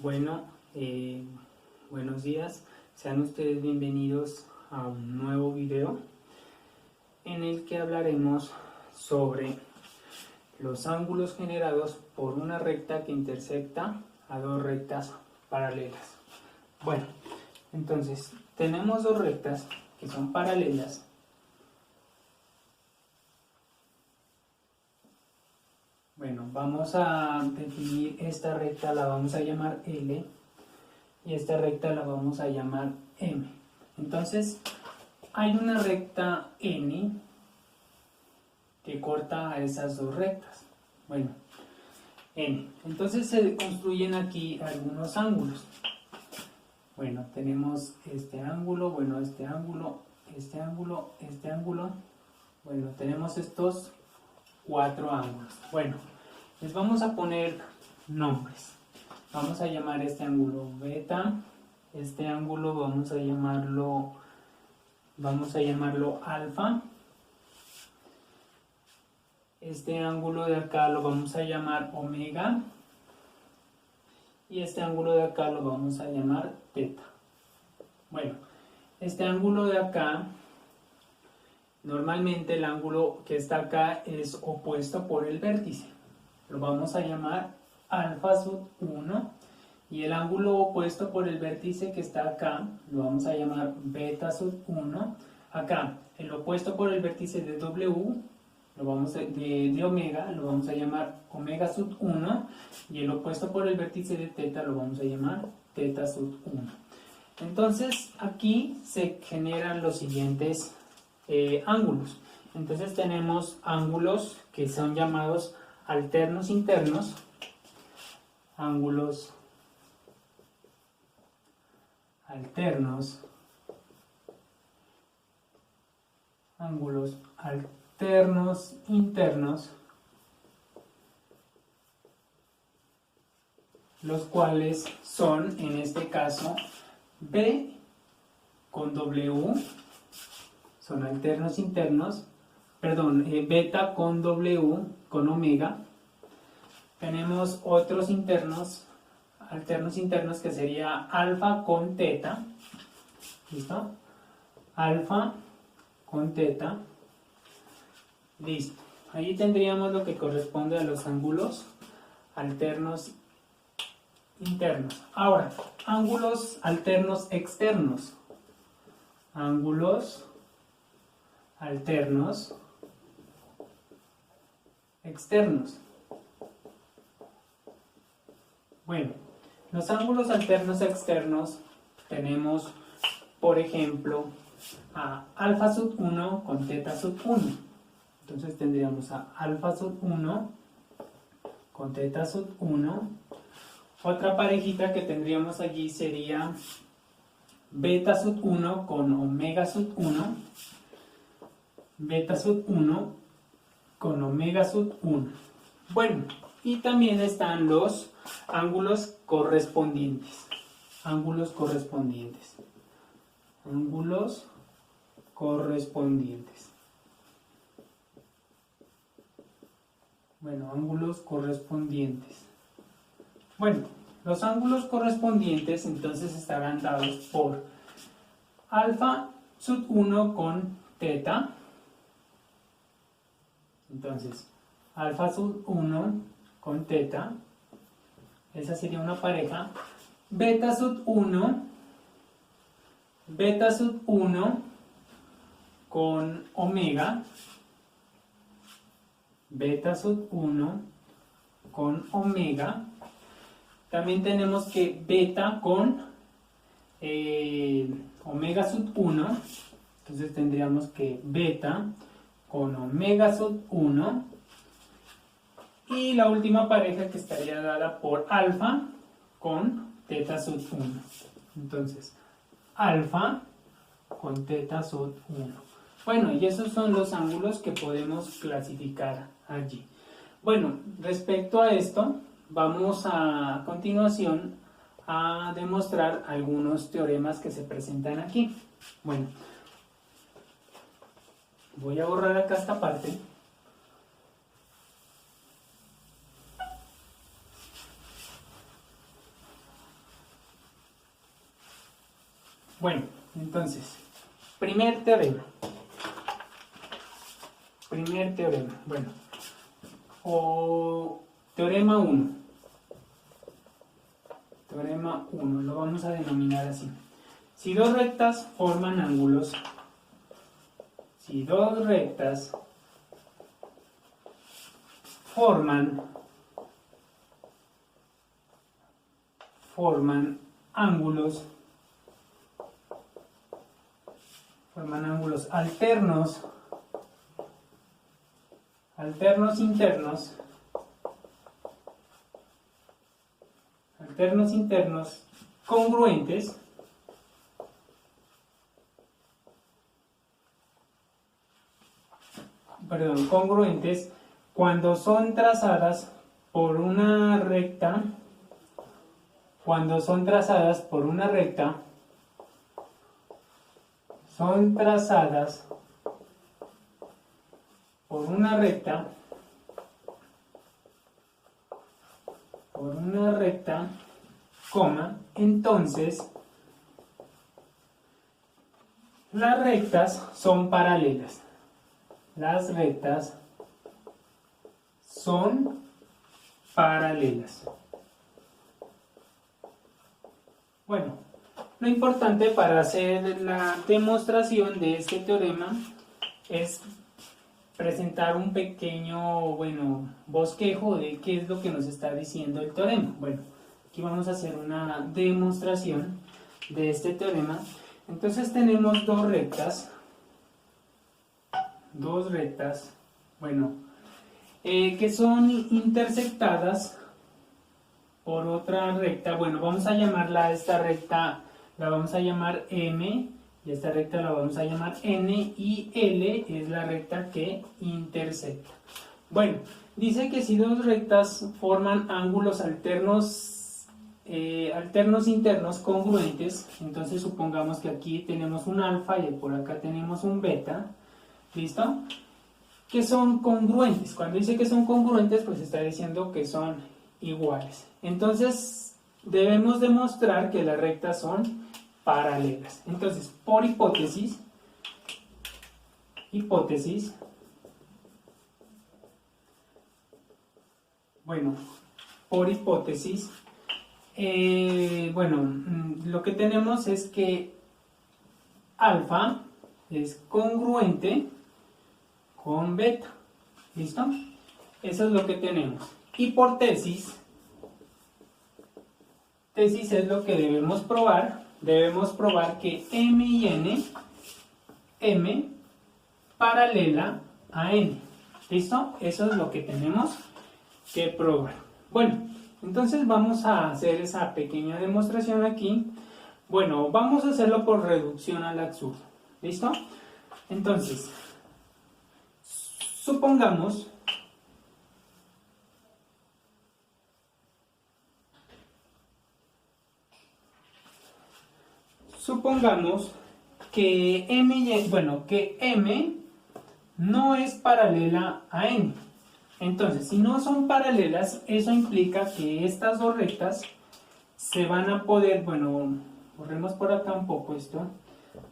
Bueno, buenos días, sean ustedes bienvenidos a un nuevo video en el que hablaremos sobre los ángulos generados por una recta que intersecta a dos rectas paralelas. Bueno, entonces tenemos dos rectas que son paralelas. Bueno, vamos a definir esta recta, la vamos a llamar L, y esta recta la vamos a llamar M. Entonces, hay una recta N que corta a esas dos rectas. Bueno, N. Entonces se construyen aquí algunos ángulos. Bueno, tenemos este ángulo, bueno, este ángulo, este ángulo, este ángulo. Bueno, tenemos estos cuatro ángulos. Bueno, les vamos a poner nombres. Vamos a llamar este ángulo beta, este ángulo vamos a llamarlo alfa, este ángulo de acá lo vamos a llamar omega y este ángulo de acá lo vamos a llamar teta. Bueno, este ángulo de acá, normalmente el ángulo que está acá es opuesto por el vértice. Lo vamos a llamar alfa sub 1 y el ángulo opuesto por el vértice que está acá lo vamos a llamar beta sub 1. Acá, el opuesto por el vértice de W, de omega, lo vamos a llamar omega sub 1 y el opuesto por el vértice de teta lo vamos a llamar teta sub 1. Entonces, aquí se generan los siguientes ángulos. Entonces tenemos ángulos que son llamados alternos internos, ángulos alternos, ángulos alternos internos, los cuales son, en este caso, B con W, son alternos internos, perdón, beta con W con omega. Tenemos otros alternos internos que sería alfa con teta. ¿Listo? Alfa con teta. Listo. Ahí tendríamos lo que corresponde a los ángulos alternos internos. Ahora, ángulos alternos externos. Ángulos alternos externos. Bueno, los ángulos alternos externos tenemos, por ejemplo, a alfa sub 1 con teta sub 1. Entonces tendríamos a alfa sub 1 con teta sub 1. Otra parejita que tendríamos allí sería beta sub 1 con omega sub 1. Beta sub 1 con omega sub 1. Bueno, y también están los ángulos correspondientes. Ángulos correspondientes. Ángulos correspondientes. Bueno, ángulos correspondientes. Bueno, los ángulos correspondientes entonces estarán dados por alfa sub 1 con teta. Entonces, alfa sub 1 con teta, esa sería una pareja. Beta sub 1 con omega. Beta sub 1 con omega. También tenemos que beta con omega sub 1. Entonces tendríamos que beta con omega sub 1. Y la última pareja que estaría dada por alfa con teta sub 1. Entonces, alfa con teta sub 1. Bueno, y esos son los ángulos que podemos clasificar allí. Bueno, respecto a esto, vamos a continuación a demostrar algunos teoremas que se presentan aquí. Bueno, voy a borrar acá esta parte. Bueno, entonces, primer teorema. Bueno, o teorema 1. Teorema 1, lo vamos a denominar así. Si dos rectas forman ángulos, forman ángulos alternos internos congruentes, cuando son trazadas por una recta, entonces las rectas son paralelas. Las rectas son paralelas. Bueno, lo importante para hacer la demostración de este teorema es presentar un pequeño, bosquejo de qué es lo que nos está diciendo el teorema. Bueno, aquí vamos a hacer una demostración de este teorema. Entonces tenemos dos rectas, que son intersectadas por otra recta. Bueno, vamos a llamarla a esta recta, la vamos a llamar M, y esta recta la vamos a llamar N, y L es la recta que intersecta. Bueno, dice que si dos rectas forman ángulos alternos internos congruentes, entonces supongamos que aquí tenemos un alfa y por acá tenemos un beta, ¿listo? Que son congruentes. Cuando dice que son congruentes, pues está diciendo que son iguales. Entonces debemos demostrar que las rectas son paralelas. Entonces, por hipótesis, lo que tenemos es que alfa es congruente con beta. ¿Listo? Eso es lo que tenemos. Y por tesis es lo que debemos probar. Debemos probar que M y N, M paralela a N. ¿Listo? Eso es lo que tenemos que probar. Bueno, entonces vamos a hacer esa pequeña demostración aquí. Bueno, vamos a hacerlo por reducción al absurdo. ¿Listo? Entonces, supongamos que M no es paralela a N. Entonces, si no son paralelas, eso implica que estas dos rectas se van a poder, borremos por acá un poco esto.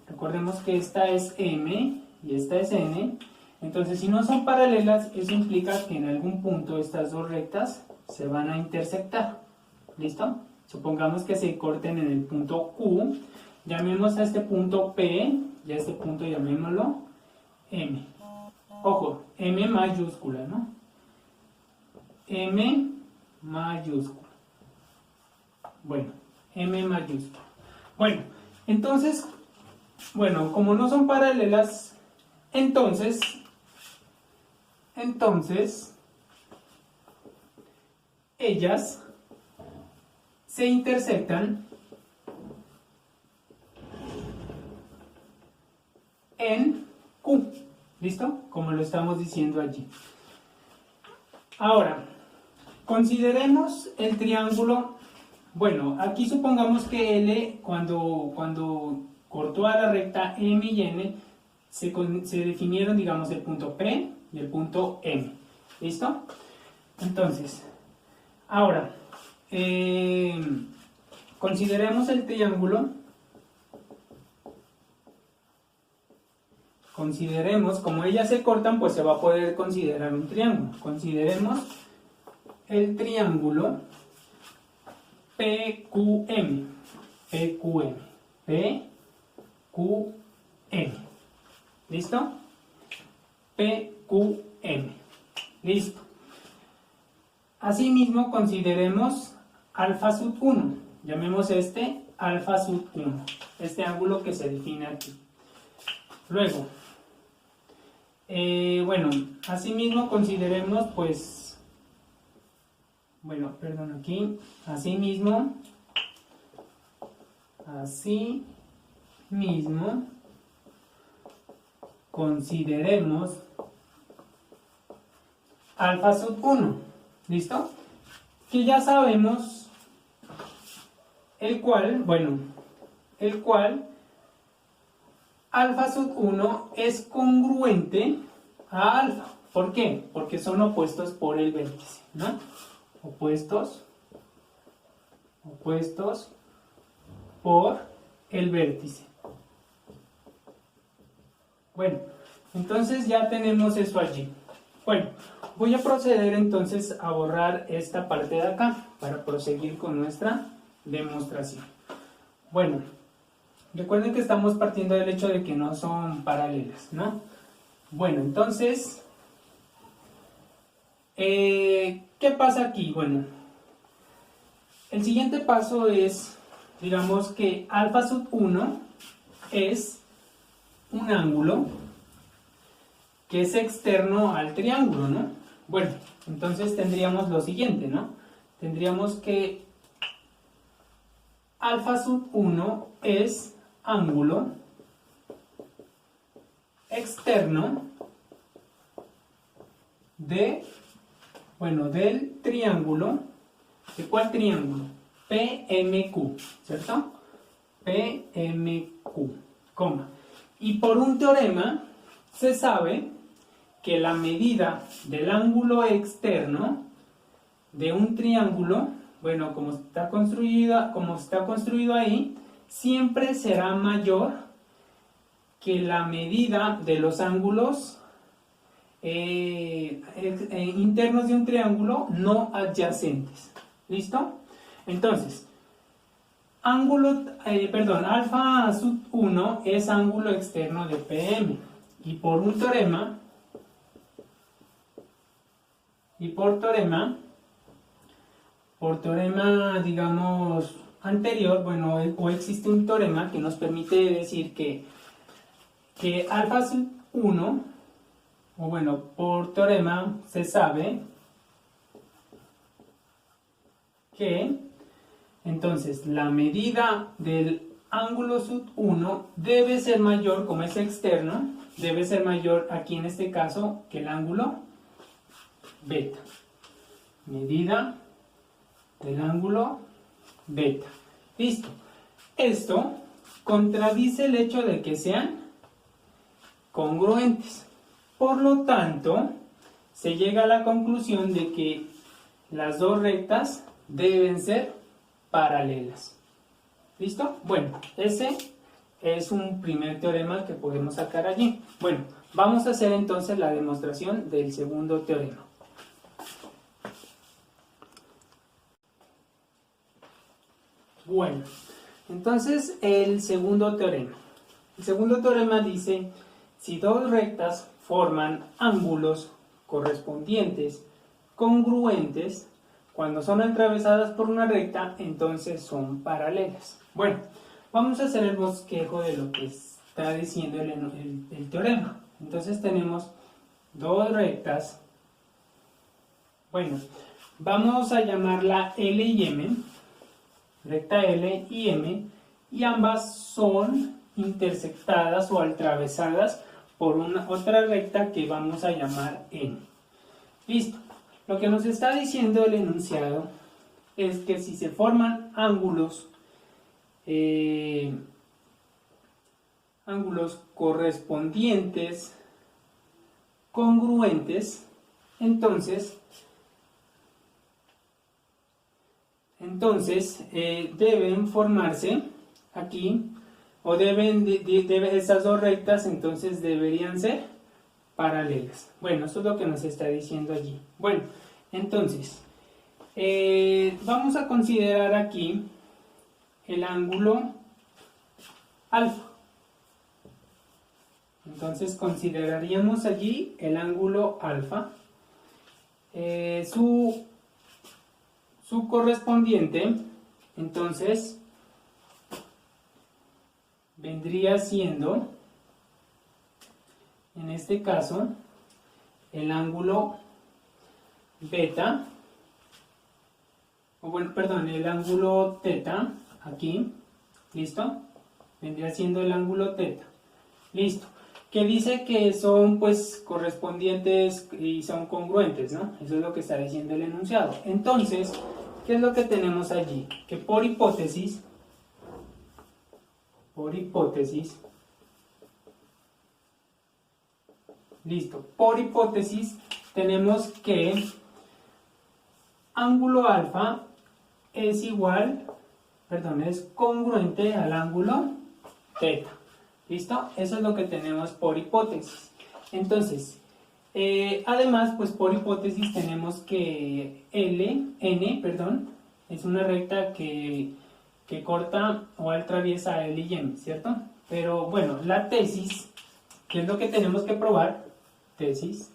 Recordemos que esta es M y esta es N. Entonces, si no son paralelas, eso implica que en algún punto estas dos rectas se van a intersectar. ¿Listo? Supongamos que se corten en el punto Q. Llamemos a este punto P y a este punto llamémoslo M. Ojo, M mayúscula, ¿no? M mayúscula. Bueno, M mayúscula. Bueno, entonces, como no son paralelas, entonces ellas se intersectan en Q. ¿Listo? Como lo estamos diciendo allí. Ahora, consideremos el triángulo. Aquí supongamos que L, cuando cortó a la recta M y N, se definieron, digamos, el punto P y el punto M. ¿Listo? Entonces, ahora, consideremos el triángulo consideremos, como ellas se cortan, pues se va a poder considerar un triángulo. Consideremos el triángulo PQM. PQM. PQM. ¿Listo? PQM. Listo. Asimismo, consideremos alfa sub 1. Llamemos este alfa sub 1. Este ángulo que se define aquí. Luego, bueno, asimismo consideremos, pues, bueno, perdón, aquí, asimismo, consideremos alfa sub 1, ¿listo? Que ya sabemos el cual alfa sub 1 es congruente a alfa. ¿Por qué? Porque son opuestos por el vértice, ¿no? Opuestos por el vértice. Bueno, entonces ya tenemos eso allí. Bueno, voy a proceder entonces a borrar esta parte de acá para proseguir con nuestra demostración. Bueno, recuerden que estamos partiendo del hecho de que no son paralelas, ¿no? Bueno, entonces, ¿qué pasa aquí? Bueno, el siguiente paso es, digamos que alfa sub 1 es un ángulo que es externo al triángulo, ¿no? Bueno, entonces tendríamos lo siguiente, ¿no? Tendríamos que alfa sub 1 es ángulo externo del triángulo. ¿De cuál triángulo? PMQ, ¿cierto? PMQ, coma. Y por un teorema se sabe que la medida del ángulo externo de un triángulo, bueno, como está construido ahí, siempre será mayor que la medida de los ángulos internos de un triángulo no adyacentes. ¿Listo? Entonces, alfa sub 1 es ángulo externo de PM. Y por un teorema, digamos, anterior, bueno, o existe un teorema que nos permite decir que alfa sub 1, o bueno, por teorema se sabe que entonces la medida del ángulo sub 1 debe ser mayor, como es externo, debe ser mayor aquí en este caso que el ángulo beta. Medida del ángulo beta. Listo. Esto contradice el hecho de que sean congruentes. Por lo tanto, se llega a la conclusión de que las dos rectas deben ser paralelas. ¿Listo? Bueno, ese es un primer teorema que podemos sacar allí. Bueno, vamos a hacer entonces la demostración del segundo teorema. Bueno, entonces el segundo teorema. El segundo teorema dice, si dos rectas forman ángulos correspondientes congruentes, cuando son atravesadas por una recta, entonces son paralelas. Bueno, vamos a hacer el bosquejo de lo que está diciendo el teorema. Entonces tenemos dos rectas. Bueno, vamos a llamarla L y M, recta L y M, y ambas son intersectadas o atravesadas por una otra recta que vamos a llamar N. Listo. Lo que nos está diciendo el enunciado es que si se forman ángulos correspondientes congruentes, entonces deben formarse aquí o esas dos rectas entonces deberían ser paralelas. Bueno, eso es lo que nos está diciendo allí. Bueno, entonces, vamos a considerar aquí el ángulo alfa. Entonces consideraríamos allí el ángulo alfa. Su correspondiente, entonces, vendría siendo, en este caso, el ángulo beta, o bueno, perdón, el ángulo teta, aquí, ¿listo? Vendría siendo el ángulo teta, listo. Que dice que son pues correspondientes y son congruentes, ¿no? Eso es lo que está diciendo el enunciado. Entonces, ¿qué es lo que tenemos allí? Que por hipótesis, listo, por hipótesis tenemos que ángulo alfa es congruente al ángulo teta. ¿Listo? Eso es lo que tenemos por hipótesis. Entonces, además, pues por hipótesis tenemos que n, es una recta que corta o atraviesa L y M, ¿cierto? Pero bueno, la tesis, ¿qué es lo que tenemos que probar? Tesis.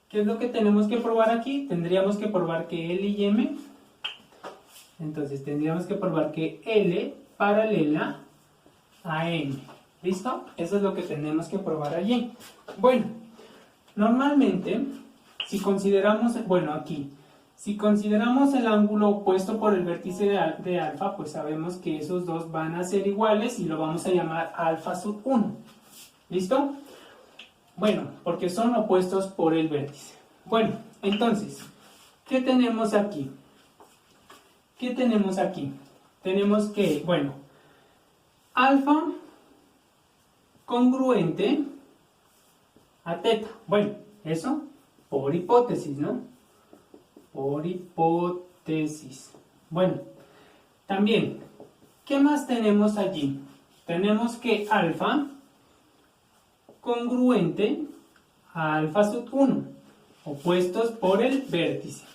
¿Qué es lo que tenemos que probar aquí? Tendríamos que probar que L y M, entonces tendríamos que probar que L paralela a M. ¿Listo? Eso es lo que tenemos que probar allí. Bueno, normalmente, si consideramos el ángulo opuesto por el vértice de alfa, pues sabemos que esos dos van a ser iguales y lo vamos a llamar alfa sub 1. ¿Listo? Bueno, porque son opuestos por el vértice. Bueno, entonces, ¿qué tenemos aquí? Tenemos que, bueno, alfa congruente a teta. Bueno, eso por hipótesis, ¿no? Por hipótesis. Bueno, también, ¿qué más tenemos allí? Tenemos que alfa congruente a alfa sub 1, opuestos por el vértice.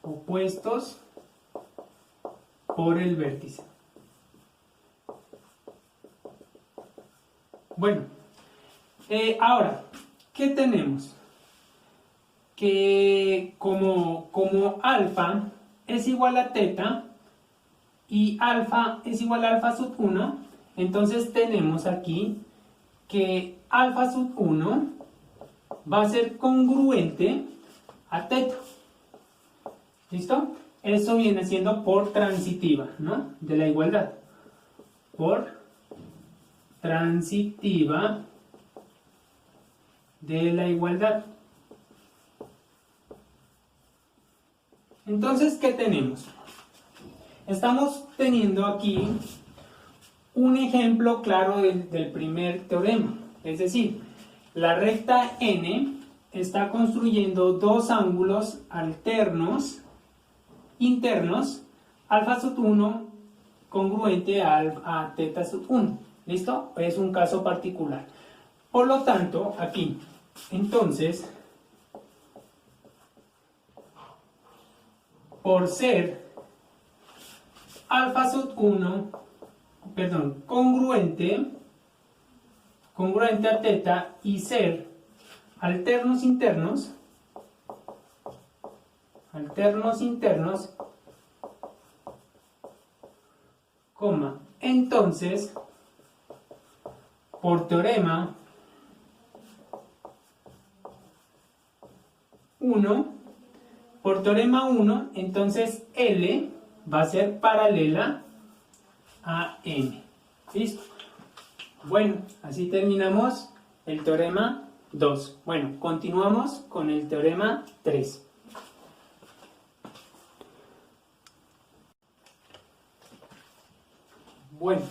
Opuestos por el vértice. Bueno, ahora, ¿qué tenemos? Que como alfa es igual a teta y alfa es igual a alfa sub 1, entonces tenemos aquí que alfa sub 1 va a ser congruente a teta. ¿Listo? Eso viene siendo por transitiva, ¿no? De la igualdad. Por transitiva de la igualdad. Entonces, ¿qué tenemos? Estamos teniendo aquí un ejemplo claro del primer teorema. Es decir, la recta n está construyendo dos ángulos alternos, internos, alfa sub 1 congruente a teta sub 1. ¿Listo? Es un caso particular. Por lo tanto, aquí, entonces, por ser alfa sub 1, congruente a teta y ser alternos internos, coma, entonces, por teorema 1, entonces L va a ser paralela a M. ¿Listo? Bueno, así terminamos el teorema 2. Bueno, continuamos con el teorema 3. Bueno,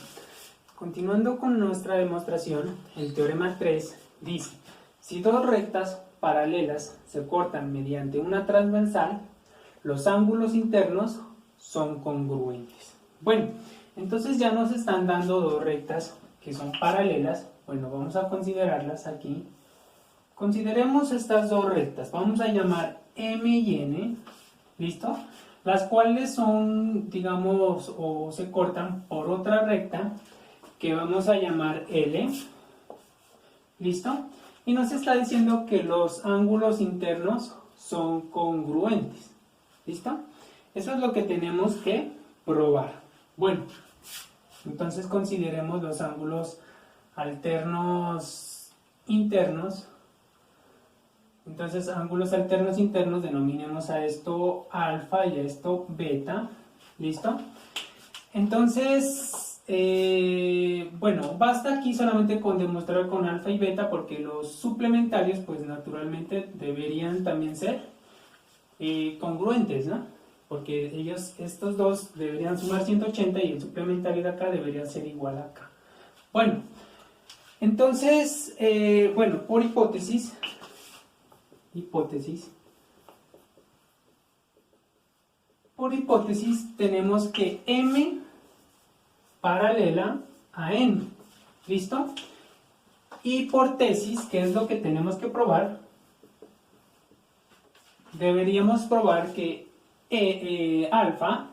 continuando con nuestra demostración, el teorema 3 dice: si dos rectas paralelas se cortan mediante una transversal, los ángulos internos son congruentes. Bueno, Entonces ya nos están dando dos rectas que son paralelas. Bueno, vamos a considerarlas aquí. Consideremos estas dos rectas. Vamos a llamar M y N, ¿listo? Las cuales son, digamos, o se cortan por otra recta que vamos a llamar L, ¿listo? Y nos está diciendo que los ángulos internos son congruentes, ¿listo? Eso es lo que tenemos que probar. Bueno, entonces consideremos los ángulos alternos internos. Entonces, ángulos alternos internos, denominemos a esto alfa y a esto beta, ¿listo? Entonces, bueno, basta aquí solamente con demostrar con alfa y beta porque los suplementarios, pues naturalmente deberían también ser congruentes, ¿no? Porque ellos, estos dos deberían sumar 180 y el suplementario de acá debería ser igual a acá. Bueno, entonces, bueno, por hipótesis tenemos que M paralela a N, ¿listo? Y por tesis, que es lo que tenemos que probar, deberíamos probar que alfa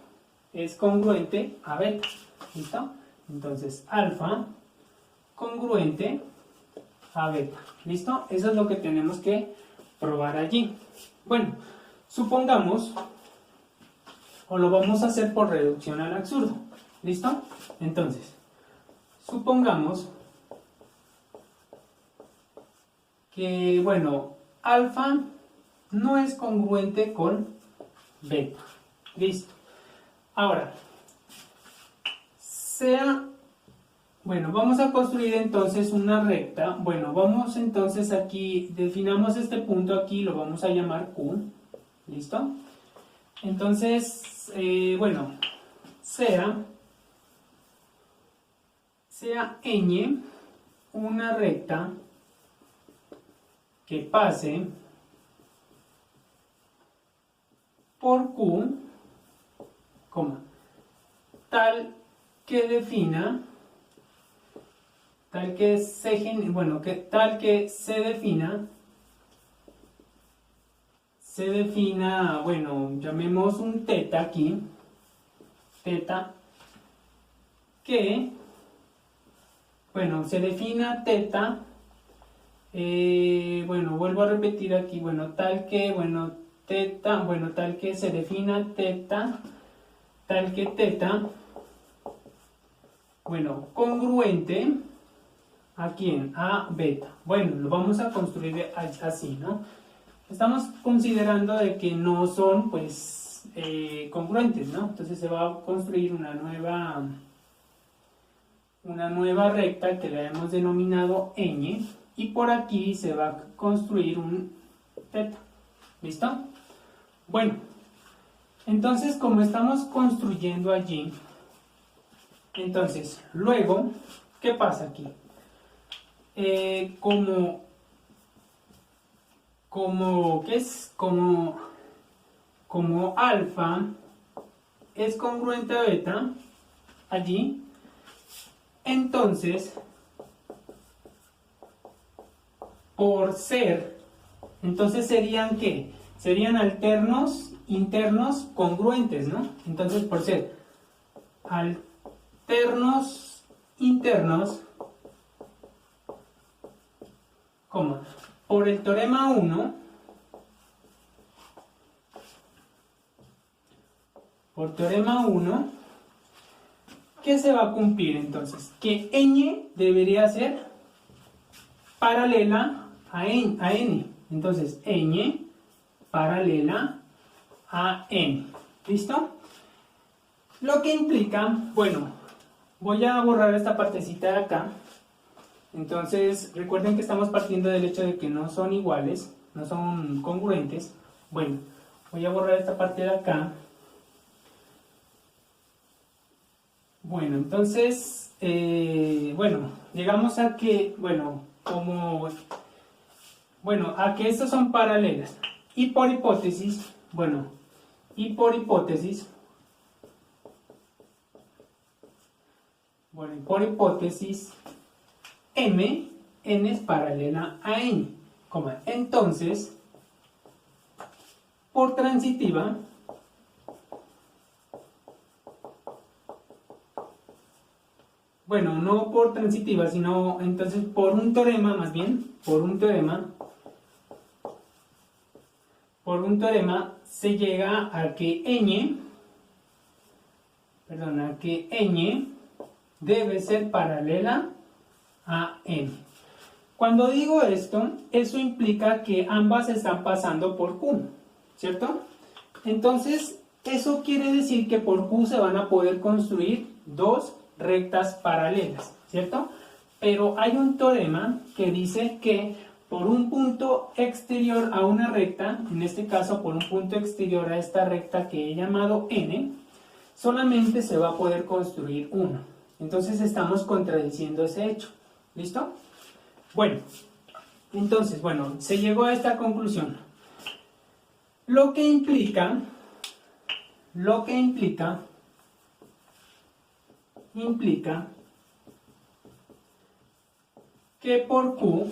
es congruente a beta, ¿listo? Entonces, alfa congruente a beta, ¿listo? Eso es lo que tenemos que probar allí. Bueno, supongamos, o lo vamos a hacer por reducción al absurdo, ¿listo? Entonces, supongamos que, bueno, alfa no es congruente con beta, listo. Ahora, bueno, vamos a construir entonces una recta. Bueno, vamos entonces aquí, definamos este punto aquí, lo vamos a llamar Q, ¿listo? Entonces, bueno, sea ñ una recta que pase por Q, tal que defina, tal que se defina, bueno, llamemos un teta aquí, teta, que, bueno, se defina teta, bueno, vuelvo a repetir aquí, bueno, tal que, bueno, teta, bueno, tal que se defina teta, tal que teta, bueno, congruente, ¿a quién? A beta. Bueno, lo vamos a construir así, ¿no? Estamos considerando de que no son, pues, congruentes, ¿no? Entonces se va a construir una nueva recta que la hemos denominado ñ, y por aquí se va a construir un teta. ¿Listo? Bueno, entonces como estamos construyendo allí, entonces, luego, ¿qué pasa aquí? Como alfa es congruente a beta allí, entonces por ser, entonces serían ¿qué? Serían alternos internos congruentes, ¿no? Entonces por ser alternos internos, por el teorema 1, ¿qué se va a cumplir entonces? Que ñ debería ser paralela a n. Entonces, ñ paralela a n. ¿Listo? Lo que implica, bueno, voy a borrar esta partecita de acá. Entonces, recuerden que estamos partiendo del hecho de que no son iguales, no son congruentes. Bueno, voy a borrar esta parte de acá. Bueno, entonces, bueno, llegamos a que, a que estas son paralelas. Y por hipótesis, Bueno, y por hipótesis, n es paralela a n, entonces, por transitiva, bueno, no por transitiva, sino entonces por un teorema, más bien, por un teorema se llega a que n debe ser paralela a n. Cuando digo esto, eso implica que ambas están pasando por Q, ¿cierto? Entonces, eso quiere decir que por Q se van a poder construir dos rectas paralelas, ¿cierto? Pero hay un teorema que dice que por un punto exterior a una recta, en este caso por un punto exterior a esta recta que he llamado n, solamente se va a poder construir uno. Entonces estamos contradiciendo ese hecho. ¿Listo? Bueno, entonces, se llegó a esta conclusión. Lo que implica que por Q,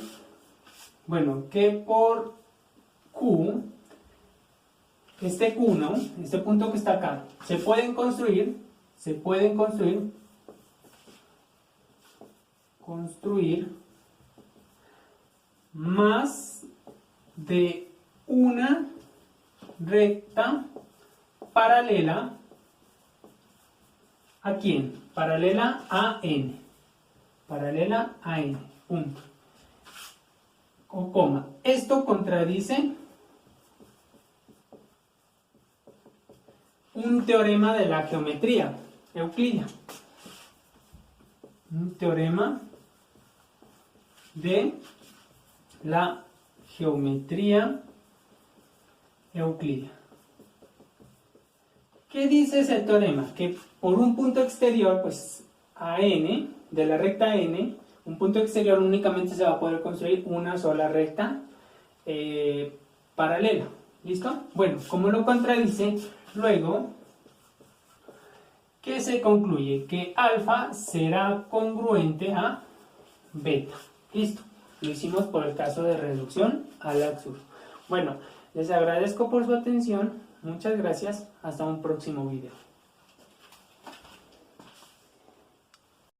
este Q1, este punto que está acá, se pueden construir más de una recta paralela ¿a quién? Paralela a n. Punto. O coma. Esto contradice un teorema de la geometría euclídea. Un teorema de la geometría euclídea. ¿Qué dice ese teorema? Que por un punto exterior, pues a n, de la recta n, un punto exterior únicamente se va a poder construir una sola recta paralela. ¿Listo? Bueno, como lo contradice, luego, ¿qué se concluye? Que alfa será congruente a beta. ¿Listo? Lo hicimos por el caso de reducción al absurdo. Bueno, les agradezco por su atención. Muchas gracias. Hasta un próximo video.